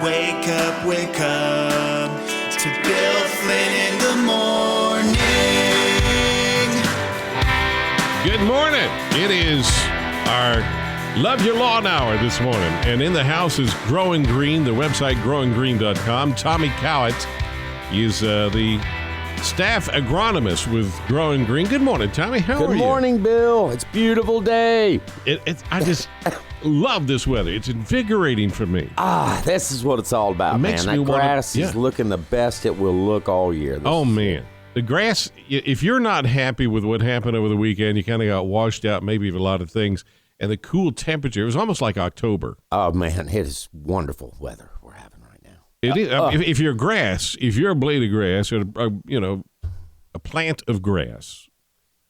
Wake up, wake up to Bill Flynn in the morning. Good morning. It is our Love Your Lawn Hour this morning. And in the house is GrowinGreen, the website growinggreen.com. Tommy Cowett is the staff agronomist with GrowinGreen. Good morning, Tommy. How are you? Good morning, Bill. It's a beautiful day. I just love this weather. It's invigorating for me. This is what it's all about, It makes man. me That grass wanna- is looking the best it will look all year. Oh, man. The grass, if you're not happy with what happened over the weekend, you kind of got washed out, maybe of a lot of things, and the cool temperature, it was almost like October. Oh, man, it is wonderful weather we're having right now. It is. If you're grass, if you're a blade of grass or a plant of grass,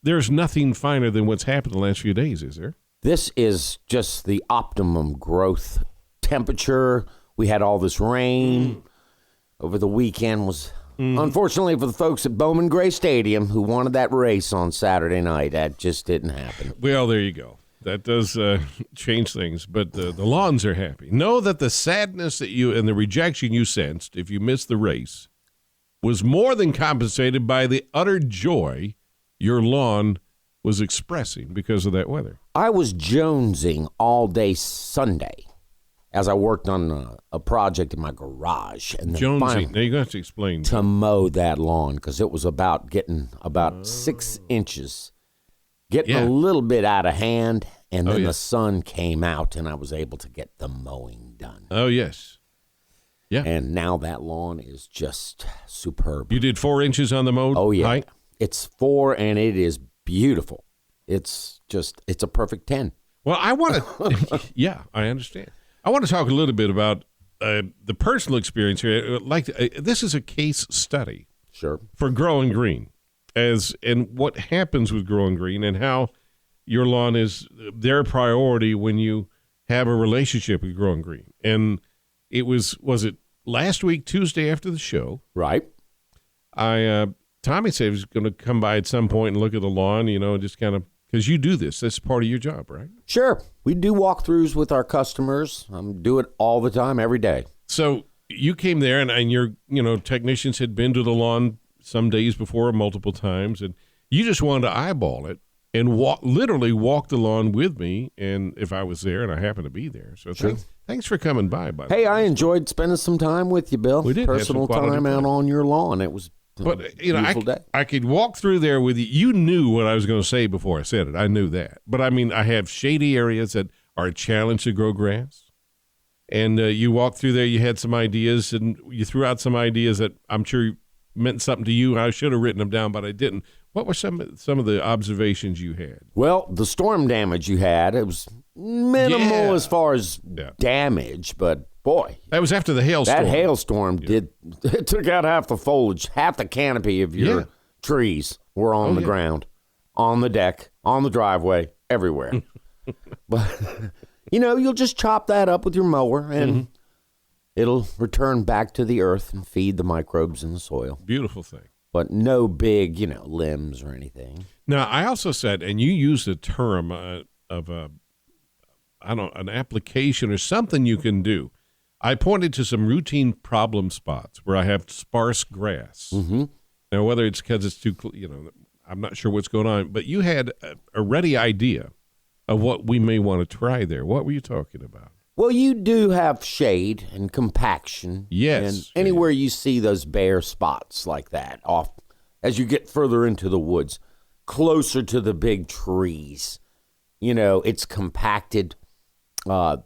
there's nothing finer than what's happened the last few days, is there? This is just the optimum growth temperature. We had all this rain over the weekend. Was unfortunately for the folks at Bowman Gray Stadium who wanted that race on Saturday night. That just didn't happen. Well, there you go. That does change things, but the lawns are happy. Know that the sadness that you and the rejection you sensed if you missed the race was more than compensated by the utter joy your lawn was expressing because of that weather. I was jonesing all day Sunday as I worked on a project in my garage. And then Jonesy, finally now you're going to have to explain. to mow that lawn because it was about getting about 6 inches, getting Yeah. a little bit out of hand, and then yeah. the sun came out and I was able to get the mowing done. Oh, yes. Yeah. And now that lawn is just superb. You did 4 inches on the mowed Oh, yeah. height? It's 4 and it is beautiful. It's a perfect 10. Well, I want to, yeah, I understand. I want to talk a little bit about the personal experience here. This is a case study Sure. for GrowinGreen, and what happens with GrowinGreen and how your lawn is their priority when you have a relationship with GrowinGreen. And it was it last week, Tuesday after the show? Right. Tommy said he was going to come by at some point and look at the lawn, just kind of, because you do this. That's part of your job, right? Sure. We do walkthroughs with our customers. Do it all the time, every day. So you came there, and your technicians had been to the lawn some days before, multiple times, and you just wanted to eyeball it and literally walk the lawn with me, and if I was there, and I happened to be there. So Sure. thanks for coming by. By the Hey, way. I enjoyed spending some time with you, Bill. We did have Personal some quality time out time. on your lawn. It was But beautiful day. I could walk through there with you. You knew what I was going to say before I said it. I knew that. But I mean, I have shady areas that are a challenge to grow grass. And you walked through there, you had some ideas, and you threw out some ideas that I'm sure meant something to you. I should have written them down, but I didn't. What were some of the observations you had? Well, the storm damage you had, it was minimal Yeah. as far as damage, but boy, That was after the hailstorm. that hailstorm it took out half the foliage, half the canopy of your trees were on the ground, on the deck, on the driveway, everywhere. But you'll just chop that up with your mower and it'll return back to the earth and feed the microbes in the soil. Beautiful thing. But no big, limbs or anything. Now, I also said, and you used a term of an application or something you can do. I pointed to some routine problem spots where I have sparse grass. Mm-hmm. Now, whether it's because it's too, I'm not sure what's going on, but you had a ready idea of what we may want to try there. What were you talking about? Well, you do have shade and compaction. Yes. And anywhere you see those bare spots like that, off as you get further into the woods, closer to the big trees, it's compacted. I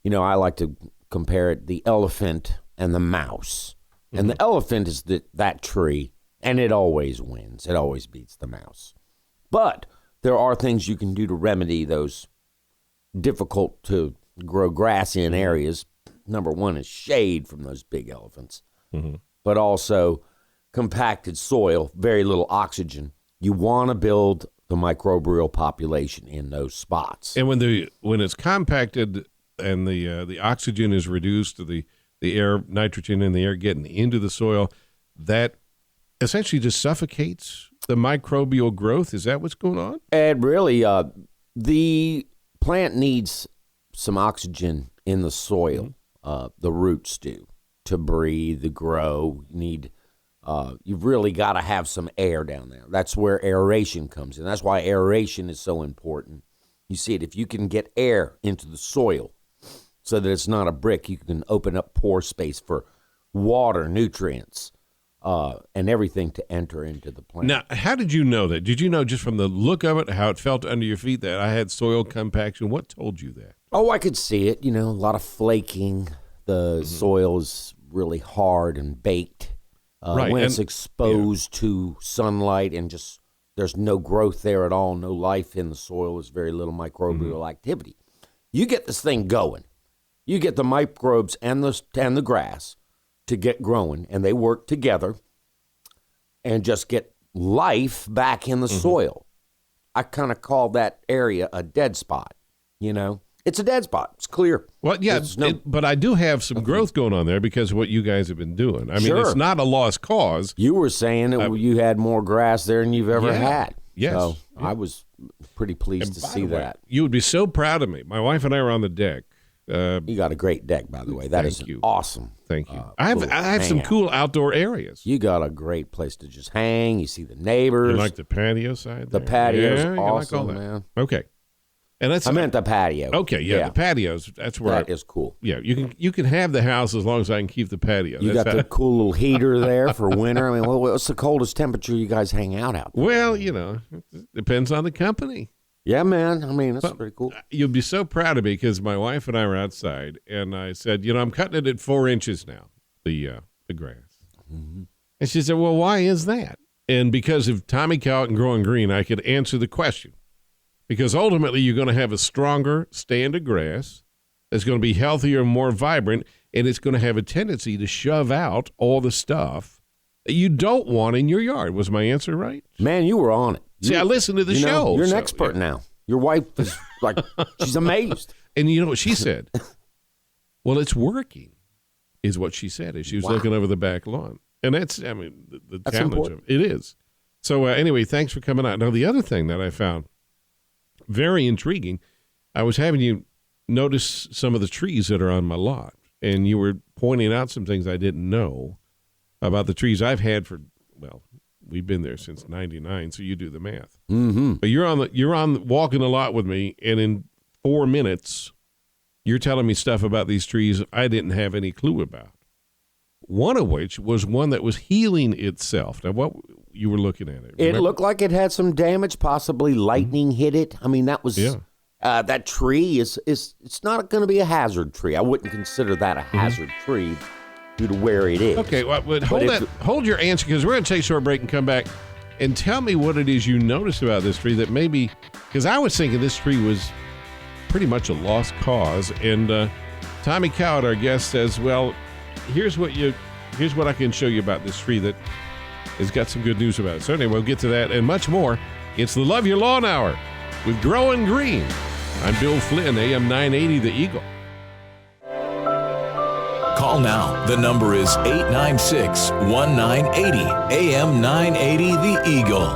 like to compare it the elephant and the mouse. Mm-hmm. And the elephant is that tree, and it always wins. It always beats the mouse. But there are things you can do to remedy those difficult to grow grass in areas. Number one is shade from those big elephants, but also compacted soil, very little oxygen. You want to build the microbial population in those spots. And when it's compacted and the oxygen is reduced to the air, nitrogen in the air getting into the soil, that essentially just suffocates the microbial growth. Is that what's going on? And really, the plant needs some oxygen in the soil. The roots do. to breathe, to grow. You've really got to have some air down there. That's where aeration comes in. That's why aeration is so important. You see it, if you can get air into the soil so that it's not a brick, you can open up pore space for water, nutrients, and everything to enter into the plant. Now, how did you know that? Did you know just from the look of it, how it felt under your feet, that I had soil compaction? What told you that? Oh, I could see it. A lot of flaking. The soil is really hard and baked. Right. When it's exposed to sunlight and just there's no growth there at all, no life in the soil, there's very little microbial activity. You get this thing going. You get the microbes and the grass to get growing, and they work together and just get life back in the soil. I kind of call that area a dead spot, It's a dead spot. It's clear. Well, yeah, but I do have some growth going on there because of what you guys have been doing. I mean, it's not a lost cause. You were saying that you had more grass there than you've ever had. Yes. So I was pretty pleased to see that. You would be so proud of me. My wife and I were on the deck. You got a great deck, by the way. That is awesome. Thank you. I have some cool outdoor areas. You got a great place to just hang. You see the neighbors. You like the patio side? The patio's awesome, like all that. Man. Okay. And I meant the patio. Okay, the patios. That's where that is cool. Yeah, you can have the house as long as I can keep the patio. You got the cool little heater there for winter. I mean, what's the coldest temperature you guys hang out there? Well, it depends on the company. Yeah, man. I mean, that's pretty cool. You'll be so proud of me because my wife and I were outside, and I said, I'm cutting it at 4 inches now, the grass. Mm-hmm. And she said, well, why is that? And because of Tommy Cowett and GrowinGreen, I could answer the question. Because ultimately, you're going to have a stronger stand of grass that's going to be healthier and more vibrant, and it's going to have a tendency to shove out all the stuff that you don't want in your yard. Was my answer right? Man, you were on it. See, I listened to the show. You're an expert now. Your wife is like, she's amazed. And you know what she said? Well, it's working, is what she said as she was looking over the back lawn. And that's challenge important. of it. It is. So anyway, thanks for coming out. Now, the other thing that I found very intriguing, I was having you notice some of the trees that are on my lot, and you were pointing out some things I didn't know about the trees I've had for, we've been there since '99, so you do the math. Mm-hmm. But you're on walking the lot with me, and in 4 minutes, you're telling me stuff about these trees I didn't have any clue about. One of which was one that was healing itself. Now, what you were looking at it? It looked like it had some damage, possibly lightning hit it. I mean, that was that tree is it's not going to be a hazard tree. I wouldn't consider that a hazard tree due to where it is. Okay, well, hold your answer because we're going to take a short break and come back and tell me what it is you noticed about this tree that maybe, because I was thinking this tree was pretty much a lost cause, and Tommy Cowett, our guest, says, well, here's what I can show you about this tree that has got some good news about it. So anyway, we'll get to that and much more. It's the Love Your Lawn Hour with GrowinGreen. I'm Bill Flynn, AM 980, The Eagle. Call now. The number is 896-1980, AM 980, The Eagle.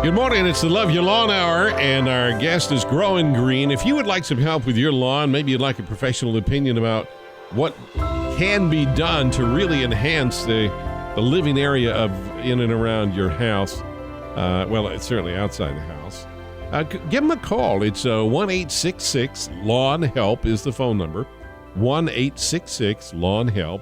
Good morning. It's the Love Your Lawn Hour, and our guest is GrowinGreen. If you would like some help with your lawn, maybe you'd like a professional opinion about what can be done to really enhance the living area of in and around your house. It's certainly outside the house. Give them a call. It's 1-866-LAWN-HELP is the phone number. 1-866-LAWN-HELP.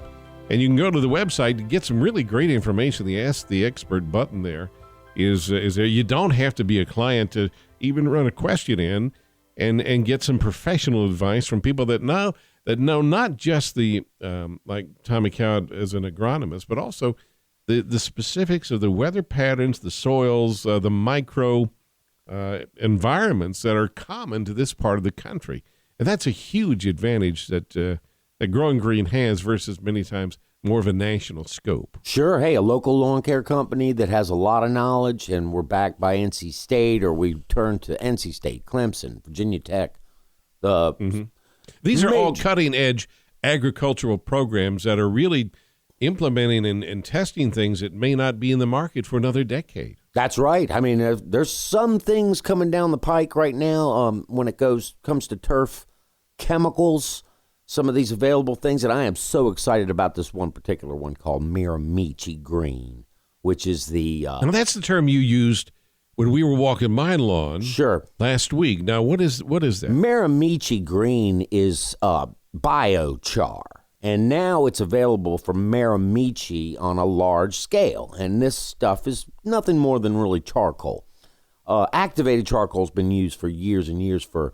And you can go to the website to get some really great information. The Ask the Expert button there is there. You don't have to be a client to even run a question in and get some professional advice from people that know not just the like Tommy Cowett as an agronomist, but also the specifics of the weather patterns, the soils, the micro environments that are common to this part of the country. And that's a huge advantage that GrowinGreen has versus many times more of a national scope. Sure. Hey, a local lawn care company that has a lot of knowledge, and we're backed by NC State, or we turn to NC State, Clemson, Virginia Tech. These are all cutting-edge agricultural programs that are really implementing and testing things that may not be in the market for another decade. That's right. I mean, there's some things coming down the pike right now when it comes to turf chemicals. some of these available things, and I am so excited about this one particular one called Miramichi Green, which is the... and that's the term you used when we were walking my lawn last week. Now, what is that? Miramichi Green is biochar, and now it's available from Miramichi on a large scale, and this stuff is nothing more than really charcoal. Activated charcoal has been used for years and years for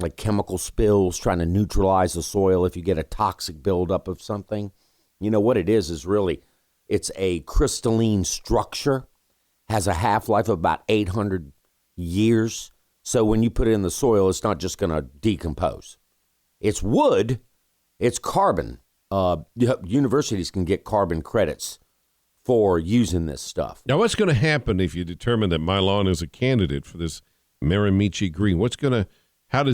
like chemical spills, trying to neutralize the soil if you get a toxic buildup of something. You know what it is really, it's a crystalline structure, has a half-life of about 800 years. So when you put it in the soil, it's not just going to decompose. It's wood, it's carbon. Universities can get carbon credits for using this stuff. Now, what's going to happen if you determine that my lawn is a candidate for this Miramichi Green? How do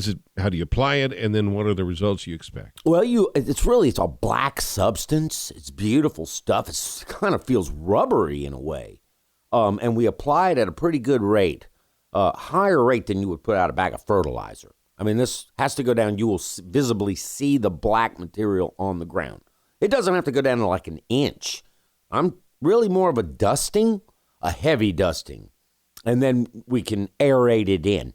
you apply it, and then what are the results you expect? Well, it's a black substance. It's beautiful stuff. It kind of feels rubbery in a way. And we apply it at a pretty good rate, higher rate than you would put out a bag of fertilizer. I mean, this has to go down. You will visibly see the black material on the ground. It doesn't have to go down to like an inch. I'm really more of a heavy dusting. And then we can aerate it in.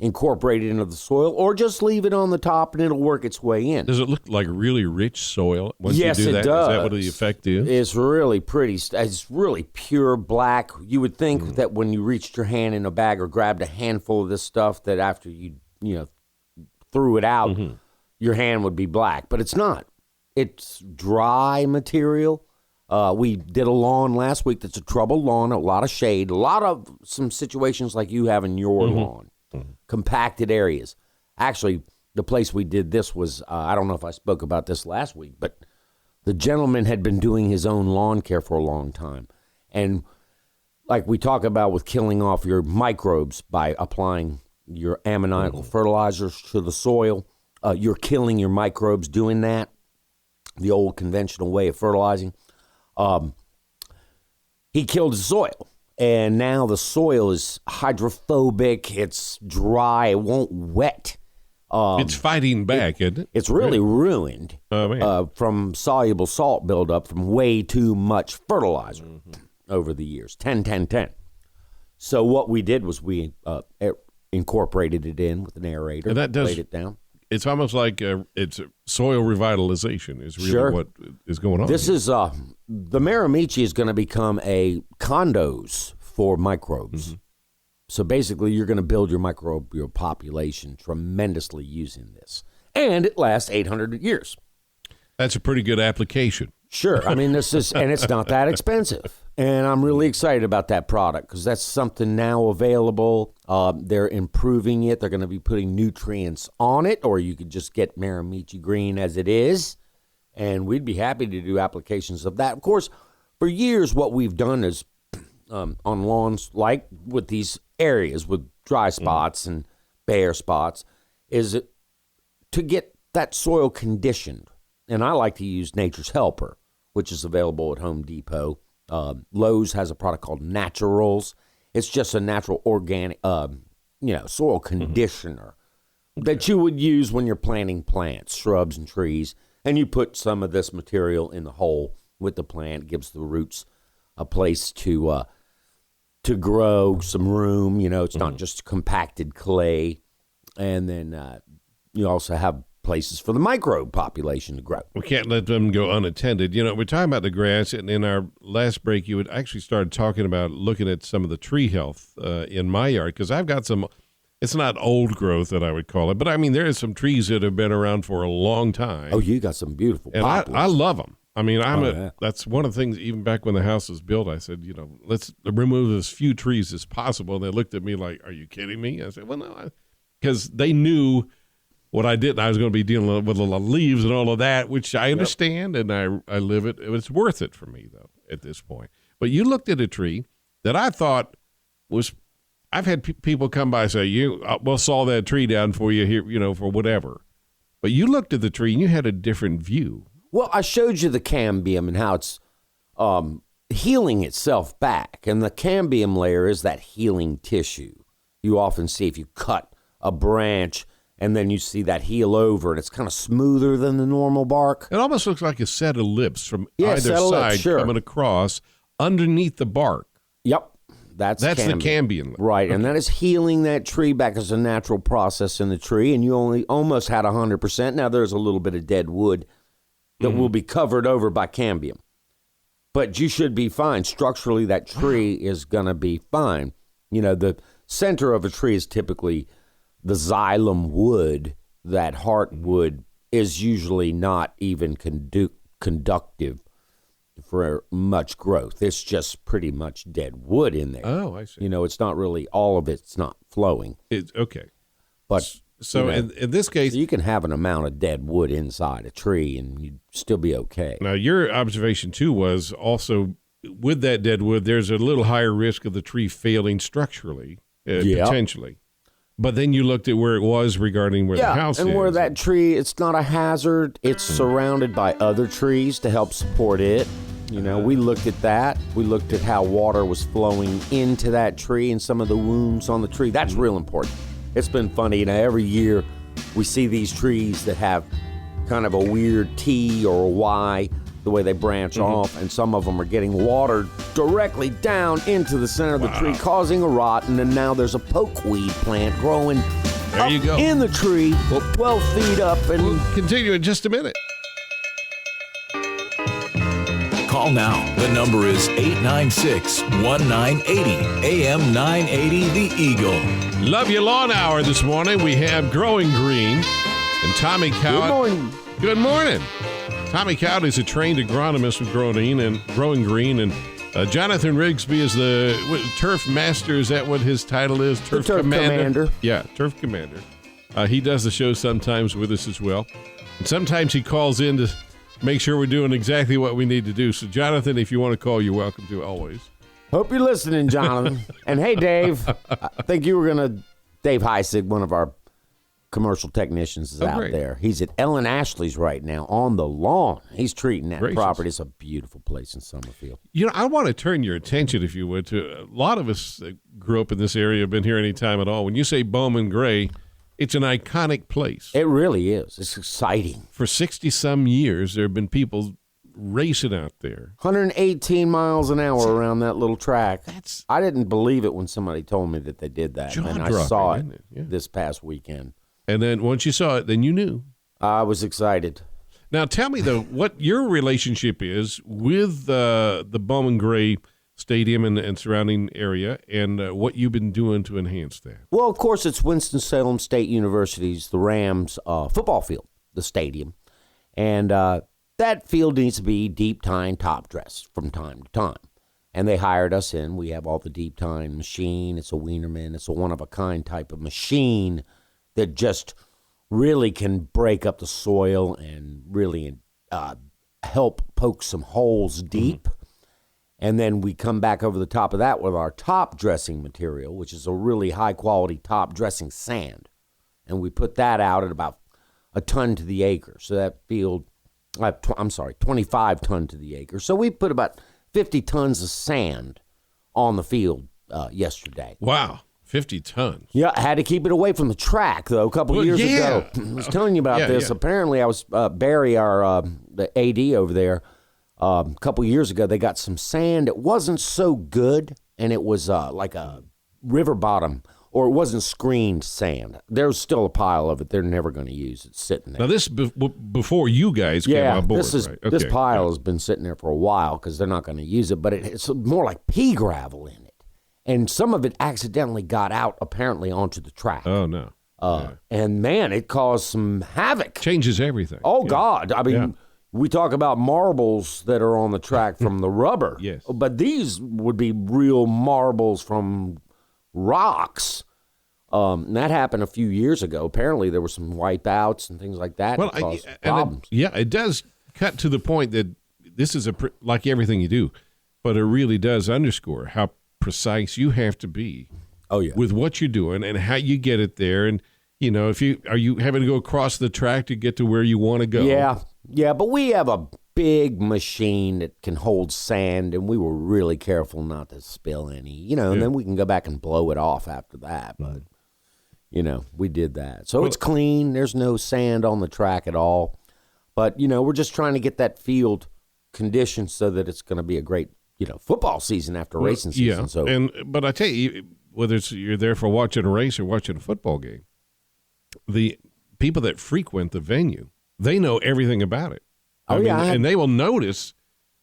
Incorporate it into the soil, or just leave it on the top and it'll work its way in. Does it look like really rich soil once yes, you do that? It does. Is that what the effect is? It's really pretty. It's really pure black. You would think that when you reached your hand in a bag or grabbed a handful of this stuff, that after you threw it out, your hand would be black, but it's not. It's dry material. We did a lawn last week that's a troubled lawn, a lot of shade, some situations like you have in your lawn. Compacted areas. Actually, the place we did this was, I don't know if I spoke about this last week, but the gentleman had been doing his own lawn care for a long time. And like we talk about with killing off your microbes by applying your ammoniacal fertilizers to the soil, you're killing your microbes doing that, the old conventional way of fertilizing. He killed his soil. And now the soil is hydrophobic. It's dry. It won't wet. It's fighting back, isn't it? It's really ruined from soluble salt buildup from way too much fertilizer over the years. 10-10-10. So what we did was we incorporated it in with an aerator. And that does, laid it down. It's almost like it's soil revitalization is really what is going on. This is the Miramichi is going to become a condos for microbes. So basically, you're going to build your microbial population tremendously using this, and it lasts 800 years. That's a pretty good application. Sure, I mean and it's not that expensive, and I'm really excited about that product because that's something now available. They're improving it. They're going to be putting nutrients on it, or you could just get Miramichi Green as it is, and we'd be happy to do applications of that. Of course, for years, what we've done is on lawns like with these areas with dry spots and bare spots is to get that soil conditioned. And I like to use Nature's Helper, which is available at Home Depot. Lowe's has a product called Naturals. It's just a natural organic, soil conditioner that you would use when you're planting plants, shrubs, and trees. And you put some of this material in the hole with the plant. It gives the roots a place to grow, some room. It's not just compacted clay. And then you also have places for the microbe population to grow. We can't let them go unattended. We're talking about the grass, and in our last break, you had actually started talking about looking at some of the tree health in my yard, because I've got some, it's not old growth that I would call it, but I mean, there are some trees that have been around for a long time. Oh, you got some beautiful poplars. And I love them. I mean, that's one of the things, even back when the house was built, I said, let's remove as few trees as possible. And they looked at me like, are you kidding me? I said, well, no, because they knew what I did. I was going to be dealing with a lot of leaves and all of that, which I understand, and I live it. It's worth it for me, though, at this point. But you looked at a tree that I thought was, I've had people come by and say, we'll saw that tree down for you here, for whatever. But you looked at the tree and you had a different view. Well, I showed you the cambium and how it's healing itself back. And the cambium layer is that healing tissue. You often see if you cut a branch and then you see that heel over, and it's kind of smoother than the normal bark. It almost looks like a set of lips from Yeah, either set of lips, side sure. coming across underneath the bark. Yep. That's the cambium. cambium lip. Right, Okay. and that is healing that tree back as a natural process in the tree, and you only almost had 100%. Now there's a little bit of dead wood that will be covered over by cambium. But you should be fine. Structurally, that tree is going to be fine. You know, the center of a tree is typically the xylem wood. That heartwood is usually not even conductive for much growth. It's just pretty much dead wood in there. Oh, I see. You know, it's not really, all of it's not flowing. Okay. But So you know, in this case, so you can have an amount of dead wood inside a tree and you'd still be okay. now your observation too was also with that dead wood, there's a little higher risk of the tree failing structurally, Yeah. potentially. But then you looked at where it was regarding where the house and is. where that tree, it's not a hazard. It's surrounded by other trees to help support it. You know, we looked at that. We looked at how water was flowing into that tree and some of the wounds on the tree. That's real important. It's been funny. You know, every year we see these trees that have kind of a weird T or a Y, the way they branch off, and some of them are getting water directly down into the center of the tree, causing a rot, and then now there's a pokeweed plant growing There you go. in the tree, 12 feet up, and We'll continue in just a minute. Call now. The number is 896-1980. AM 980 The Eagle. Love You Lawn Hour this morning. We have Growing Green and Tommy Cowett. good morning. Good morning. Tommy Cowett is a trained agronomist with Growing Green, and Jonathan Rigsby is the turf master. Is that what his title is? Turf commander. Yeah, turf commander. He does the show sometimes with us as well, and sometimes he calls in to make sure we're doing exactly what we need to do. So, Jonathan, if you want to call, you're welcome to always. Hope you're listening, Jonathan. And hey, Dave, I think you were going to, Dave Heisig, one of our commercial technicians, is out great. there. He's at Ellen Ashley's right now on the lawn. He's treating that Gracious. property. It's a beautiful place in Summerfield. You know, I want to turn your attention, if you would, to a lot of us that grew up in this area, have been here any time at all. When you say Bowman Gray, it's an iconic place. It really is. It's exciting. For 60-some years, there have been people racing out there. 118 miles an hour around that little track. That's I didn't believe it when somebody told me that they did that. And I jaw-dropping, saw it isn't it? Yeah. this past weekend. And then once you saw it, then you knew. I was excited. Now, tell me, though, what your relationship is with the Bowman Gray Stadium and surrounding area, and what you've been doing to enhance that. Well, of course, it's Winston-Salem State University's, the Rams football field, the stadium. And that field needs to be deep tine top dressed from time to time. And they hired us in. We have all the deep tine machine. It's a Wienerman. It's a one-of-a-kind type of machine that just really can break up the soil and really help poke some holes deep. And then we come back over the top of that with our top dressing material, which is a really high-quality top dressing sand. And we put that out at about a ton to the acre. So that field, 25 ton to the acre. So we put about 50 tons of sand on the field yesterday. Wow, 50 tons. Yeah, I had to keep it away from the track, though, a couple of years ago. I was telling you about this. Yeah. Apparently, I was, Barry, our the AD over there, a couple of years ago, they got some sand. It wasn't so good, and it was like a river bottom, or it wasn't screened sand. There's still a pile of it. They're never going to use it sitting there. Now, this before you guys came on board, this is right? this Okay. pile has been sitting there for a while because they're not going to use it, but it's more like pea gravel in it, and some of it accidentally got out apparently onto the track. Oh, no. And man, it caused some havoc. Changes everything. Oh Yeah. God! I mean, Yeah. we talk about marbles that are on the track from the rubber, Yes. but these would be real marbles from rocks. And that happened a few years ago. Apparently, there were some wipeouts and things like that. Well, that caused and problems. it does cut to the point that this is like everything you do, but it really does underscore how precise you have to be Oh yeah. with what you're doing and how you get it there. And you know, are you having to go across the track to get to where you want to go? Yeah, but we have a big machine that can hold sand, and we were really careful not to spill any, and then we can go back and blow it off after that. But, we did that. So it's clean. There's no sand on the track at all. But, we're just trying to get that field conditioned so that it's going to be a great, football season after racing season. Yeah, So, but I tell you, whether you're there for watching a race or watching a football game, the people that frequent the venue, they know everything about it. And they will notice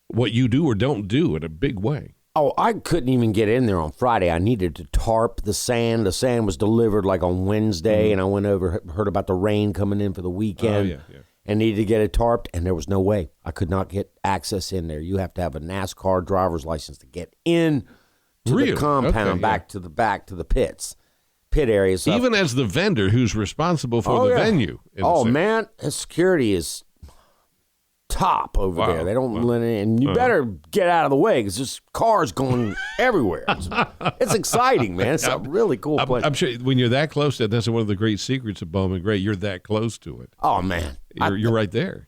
what you do or don't do in a big way. Oh, I couldn't even get in there on Friday. I needed to tarp the sand. The sand was delivered like on Wednesday, and I went over, heard about the rain coming in for the weekend, and needed to get it tarped, and there was no way. I could not get access in there. You have to have a NASCAR driver's license to get in to the compound, back to the pit areas. Even as the vendor who's responsible for the venue. Man, security is top over there. They don't let it in. You better get out of the way because there's cars going everywhere. It's exciting, man. It's a really cool place. I'm sure when you're that close, that's one of the great secrets of Bowman Gray. You're that close to it. Oh, man. You're right there,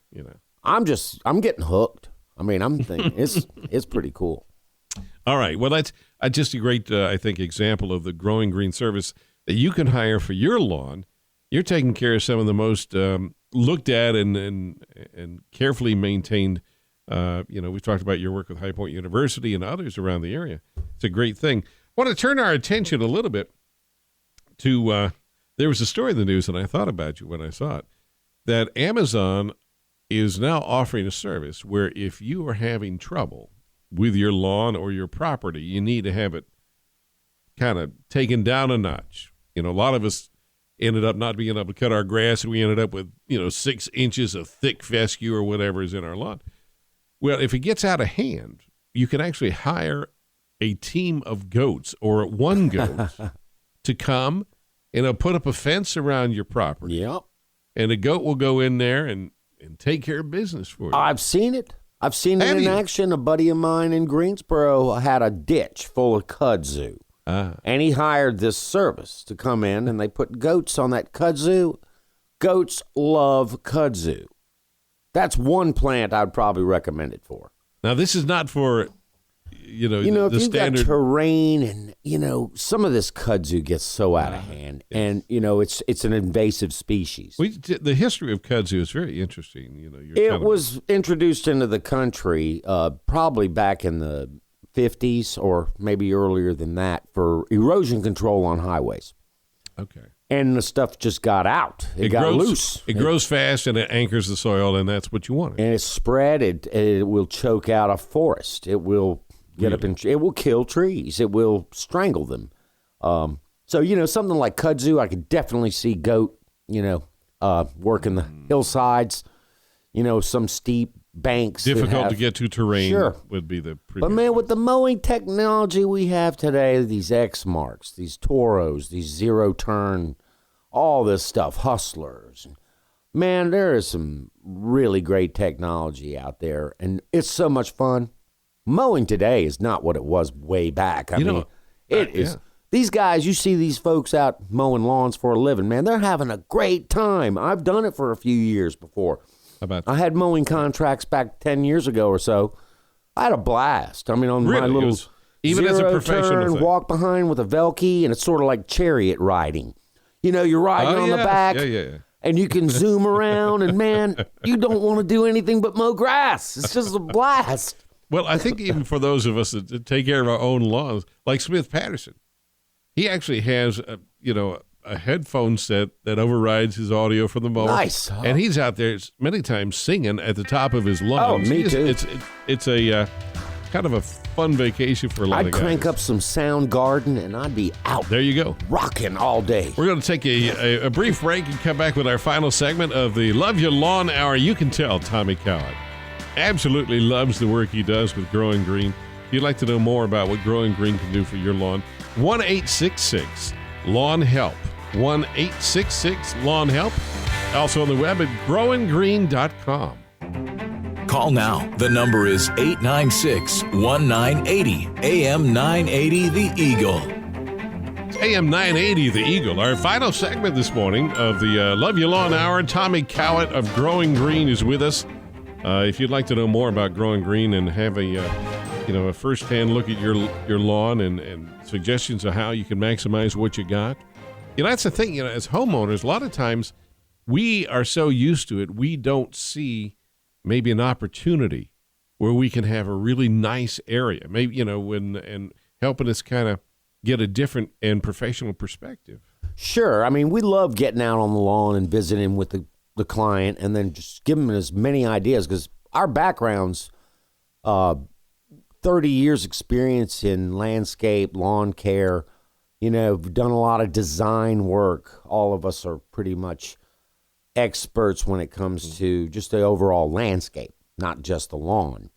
I'm getting hooked. I'm thinking it's pretty cool. All right. Well, that's just a great, I think, example of the Growing Green service that you can hire for your lawn. You're taking care of some of the most looked at and carefully maintained. We've talked about your work with High Point University and others around the area. It's a great thing. I want to turn our attention a little bit to there was a story in the news, and I thought about you when I saw it, that Amazon is now offering a service where if you are having trouble with your lawn or your property, you need to have it kind of taken down a notch. A lot of us ended up not being able to cut our grass, and we ended up with 6 inches of thick fescue or whatever is in our lawn. Well, if it gets out of hand, you can actually hire a team of goats or one goat to come and put up a fence around your property. Yep. And a goat will go in there and take care of business for you. I've seen it. I've seen it in action. A buddy of mine in Greensboro had a ditch full of kudzu. And he hired this service to come in, and they put goats on that kudzu. Goats love kudzu. That's one plant I'd probably recommend it for. Now, this is not for, the if you've standard got terrain and, some of this kudzu gets so out of hand. Yes. And, it's an invasive species. The history of kudzu is very interesting. It was introduced into the country probably back in the 50s or maybe earlier than that for erosion control on highways. Okay. And the stuff just got out. It got loose. It grows fast and it anchors the soil, and that's what you want. And it's spread. It will choke out a forest. It will get up and it will kill trees. It will strangle them. So, something like kudzu, I could definitely see goat, working the hillsides, some steep banks. Difficult to get to terrain would be the previous. But, man, with the mowing technology we have today, these X marks, these Toros, these zero turn, all this stuff, hustlers. Man, there is some really great technology out there, and it's so much fun. Mowing today is not what it was way back. I mean, it is. These guys, you see these folks out mowing lawns for a living, man, they're having a great time. I've done it for a few years before. I had mowing contracts back 10 years ago or so. I had a blast. I mean, on my little even as a professional turn, thing. Walk behind with a Velkie, and it's sort of like chariot riding. You're riding on the back, and you can zoom around, and, man, you don't want to do anything but mow grass. It's just a blast. Well, I think even for those of us that take care of our own lawns, like Smith Patterson, he actually has a headphone set that overrides his audio from the mower. Nice. And he's out there many times singing at the top of his lungs. Oh, me too. It's a kind of a fun vacation for a lot of guys. I'd crank up some Soundgarden, and I'd be out. There you go. Rocking all day. We're going to take a brief break and come back with our final segment of the Love Your Lawn Hour. You can tell Tommy Cowett absolutely loves the work he does with Growing Green. If you'd like to know more about what Growing Green can do for your lawn, 1-866-LAWN-HELP. 1-866-LAWN-HELP. Also on the web at GrowinGreen.com. Call now. The number is 896-1980. AM 980 The Eagle. AM 980 The Eagle. Our final segment this morning of the Love Your Lawn Hour. Tommy Cowett of Growing Green is with us. If you'd like to know more about Growing Green and have a first-hand look at your lawn and suggestions of how you can maximize what you got, That's the thing. As homeowners, a lot of times we are so used to it, we don't see maybe an opportunity where we can have a really nice area. Maybe and helping us kind of get a different and professional perspective. Sure. I mean, we love getting out on the lawn and visiting with the client and then just give them as many ideas because our background's 30 years experience in landscape, lawn care. We've done a lot of design work. All of us are pretty much experts when it comes to just the overall landscape, not just the lawn.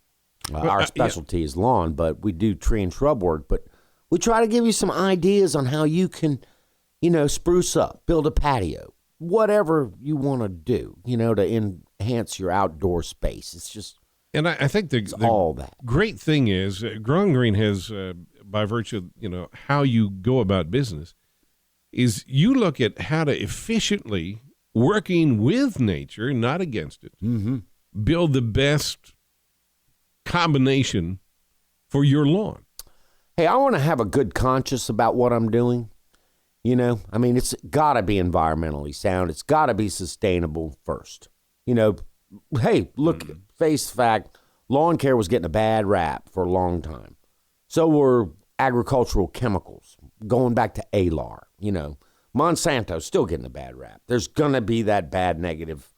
Our specialty is lawn, but we do tree and shrub work. But we try to give you some ideas on how you can, spruce up, build a patio, whatever you want to do, to enhance your outdoor space. It's just, and I think the all that. Great thing is GrowinGreen has, by virtue of, how you go about business, is you look at how to efficiently, working with nature, not against it, build the best combination for your lawn. Hey, I want to have a good conscience about what I'm doing. It's got to be environmentally sound. It's got to be sustainable first. Hey, look, face fact, lawn care was getting a bad rap for a long time. So were agricultural chemicals, going back to ALAR. Monsanto's still getting a bad rap. There's going to be that bad negative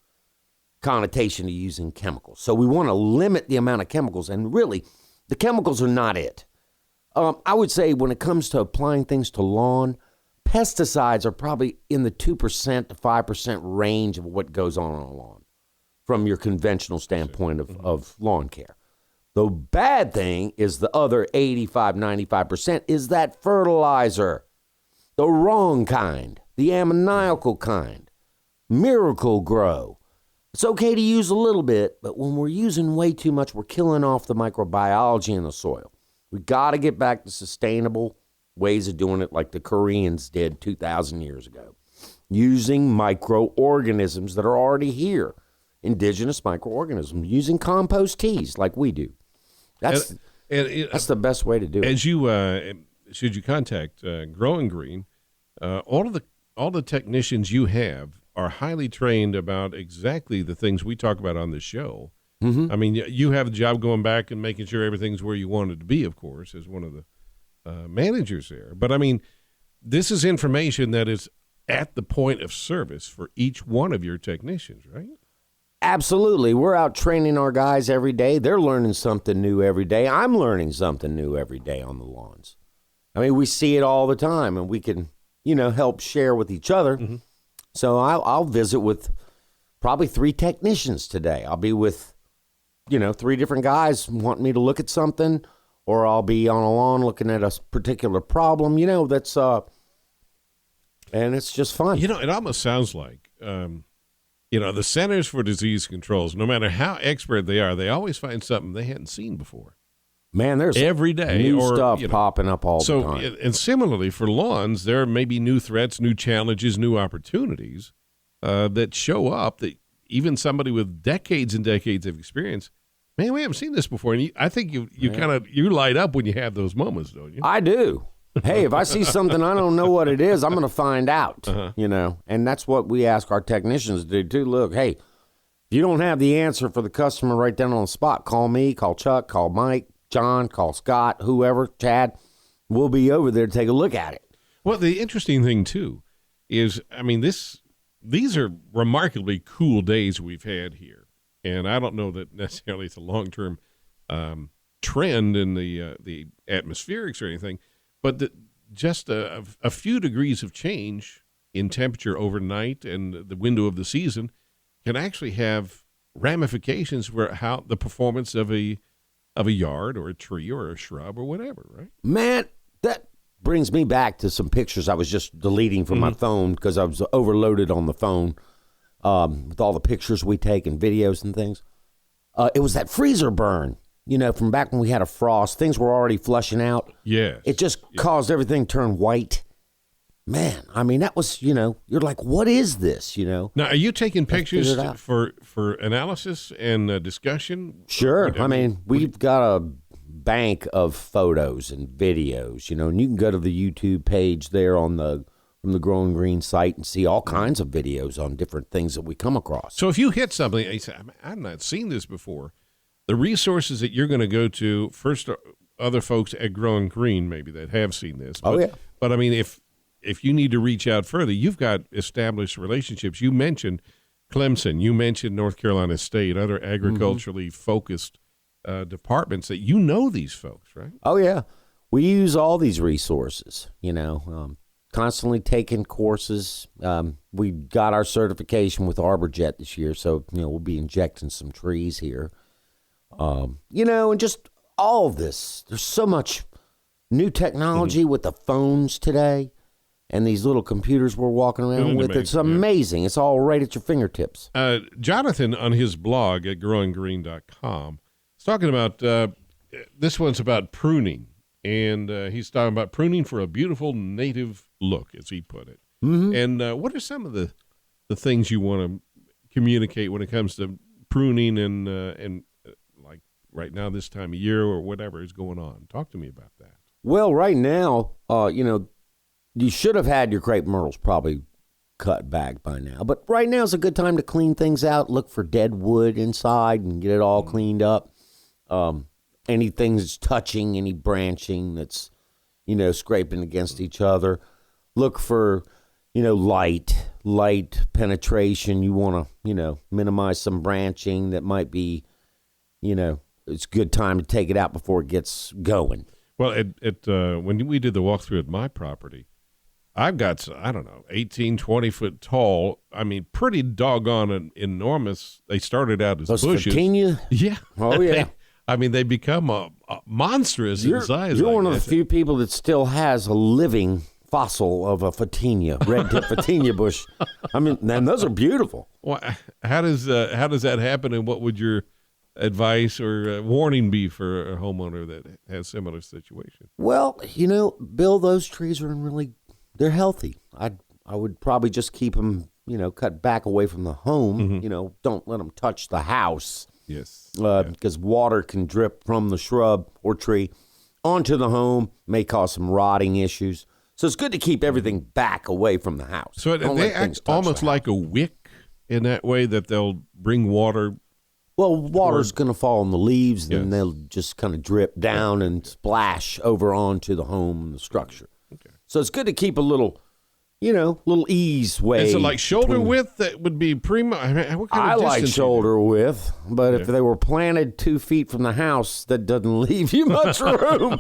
connotation to using chemicals. So we want to limit the amount of chemicals, and really, the chemicals are not it. I would say when it comes to applying things to lawn, pesticides are probably in the 2% to 5% range of what goes on a lawn from your conventional standpoint of lawn care. The bad thing is the other 85, 95% is that fertilizer, the wrong kind, the ammoniacal kind, Miracle Grow. It's okay to use a little bit, but when we're using way too much, we're killing off the microbiology in the soil. We got to get back to sustainable ways of doing it like the Koreans did 2,000 years ago, using microorganisms that are already here, indigenous microorganisms, using compost teas like we do. That's the best way to do it. As you should you contact GrowinGreen, all the technicians you have are highly trained about exactly the things we talk about on the show. Mm-hmm. I mean, you have a job going back and making sure everything's where you want it to be, of course, as one of the managers there. But I mean, this is information that is at the point of service for each one of your technicians, right? Absolutely. We're out training our guys every day. They're learning something new every day. I'm learning something new every day on the lawns. I mean, we see it all the time, and we can, help share with each other. Mm-hmm. So I'll visit with probably 3 technicians today. I'll be with, 3 different guys wanting me to look at something, or I'll be on a lawn looking at a particular problem, that's, and it's just fun. It almost sounds like, the Centers for Disease Controls, no matter how expert they are, they always find something they hadn't seen before. Man, there's every day new stuff popping up all the time. And similarly for lawns, there may be new threats, new challenges, new opportunities that show up that even somebody with decades and decades of experience, man, we haven't seen this before. And I think you light up when you have those moments, don't you? I do. Hey, if I see something I don't know what it is, I'm going to find out, and that's what we ask our technicians to do. Look, hey, if you don't have the answer for the customer right down on the spot, call me, call Chuck, call Mike, John, call Scott, whoever, Chad. We'll be over there to take a look at it. Well, the interesting thing, too, is, I mean, these are remarkably cool days we've had here. And I don't know that necessarily it's a long-term trend in the atmospherics or anything, but just a few degrees of change in temperature overnight and the window of the season can actually have ramifications for how the performance of a yard or a tree or a shrub or whatever, right? Man, that brings me back to some pictures I was just deleting from my phone because I was overloaded on the phone with all the pictures we take and videos and things. It was that freezer burn. From back when we had a frost, things were already flushing out. Yes. It just caused everything to turn white. Man, I mean, that was, you're like, what is this, Now, are you taking pictures for analysis and discussion? Sure. I mean, we've got a bank of photos and videos, and you can go to the YouTube page there on the from the Growing Green site and see all kinds of videos on different things that we come across. So if you hit something, and you say, I've not seen this before, the resources that you're going to go to, first, other folks at Growing Green maybe that have seen this. But, Oh, yeah. But, I mean, if you need to reach out further, you've got established relationships. You mentioned Clemson. You mentioned North Carolina State, other agriculturally focused departments that you know these folks, right? Oh, yeah. We use all these resources, constantly taking courses. We got our certification with ArborJet this year, so, we'll be injecting some trees here. And just all of this. There's so much new technology with the phones today and these little computers we're walking around with. It's amazing. Yeah. It's all right at your fingertips. Jonathan, on his blog at growinggreen.com, is talking about, this one's about pruning. And he's talking about pruning for a beautiful native look, as he put it. Mm-hmm. And what are some of the things you want to communicate when it comes to pruning and like right now this time of year or whatever is going on? Talk to me about that. Well, right now, you should have had your crepe myrtles probably cut back by now. But right now is a good time to clean things out, look for dead wood inside and get it all cleaned up. Anything that's touching, any branching that's, scraping against each other. Look for, light penetration. You want to, minimize some branching that might be, it's a good time to take it out before it gets going. Well, when we did the walkthrough at my property, I've got, 18, 20 foot tall. I mean, pretty doggone enormous. They started out as bushes. Photinia? Yeah. Oh, yeah. They become monstrous in size. You're one of the few people that still has a living fossil of a photinia, red-tip photinia bush. And those are beautiful. Well, how does that happen, and what would your advice or warning be for a homeowner that has similar situation? Well, Bill, those trees are they're healthy. I would probably just keep them, cut back away from the home. Mm-hmm. Don't let them touch the house. Yes. Because water can drip from the shrub or tree onto the home, may cause some rotting issues. So it's good to keep everything back away from the house. So they act almost like a wick in that way, that they'll bring water. Well, water's going to fall on the leaves, and they'll just kind of drip down and splash over onto the home and the structure. Okay. So it's good to keep a little ease way. Is it like shoulder width that would be primo? What kind of like shoulder width, but if they were planted 2 feet from the house, that doesn't leave you much room.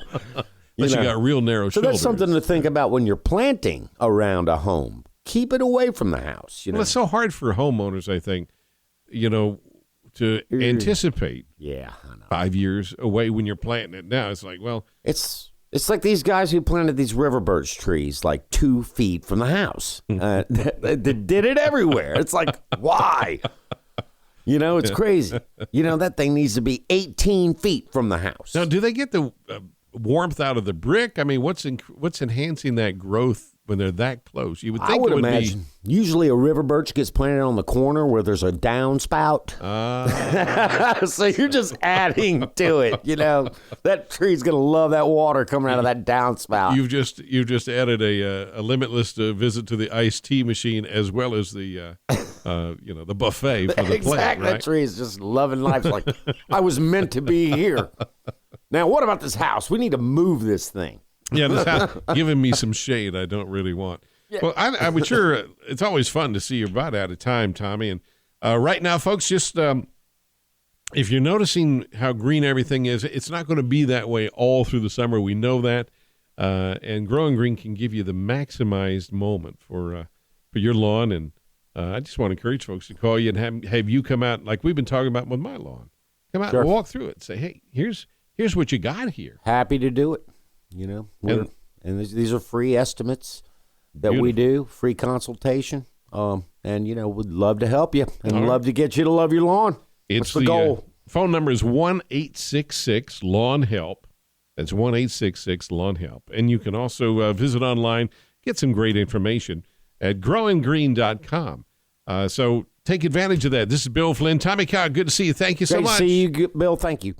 Unless you got real narrow shoulders. So that's something to think about when you're planting around a home. Keep it away from the house. Well, it's so hard for homeowners, I think, to anticipate. Yeah, I know. 5 years away when you're planting it now. It's like, well, It's like these guys who planted these river birch trees like 2 feet from the house. They did it everywhere. It's like, why? It's crazy. That thing needs to be 18 feet from the house. Now, do they get the warmth out of the brick? I mean, what's enhancing that growth when they're that close? You would think I would imagine. Usually a river birch gets planted on the corner where there's a downspout. So you're just adding to it. That tree's going to love that water coming out of that downspout. You've just added a limitless visit to the iced tea machine, as well as the the buffet for the plant. Right? That tree is just loving life. Like, I was meant to be here. Now, what about this house? We need to move this thing. Yeah, this house giving me some shade I don't really want. Yeah. Well, I'm sure it's always fun to see you're about out of time, Tommy. And right now, folks, just if you're noticing how green everything is, it's not going to be that way all through the summer. We know that. And Growing Green can give you the maximized moment for your lawn. And I just want to encourage folks to call you and have you come out, like we've been talking about with my lawn. Come out and walk through it and say, hey, here's what you got here. Happy to do it. And these are free estimates that we do, free consultation. And, we'd love to help you and love to get you to love your lawn. It's the goal. Phone number is 1-866-LAWN-HELP. That's 1-866-LAWN-HELP. And you can also visit online, get some great information at GrowinGreen.com. So take advantage of that. This is Bill Flynn. Tommy Cowett, good to see you. Thank you so much. Great to see you, Bill. Thank you.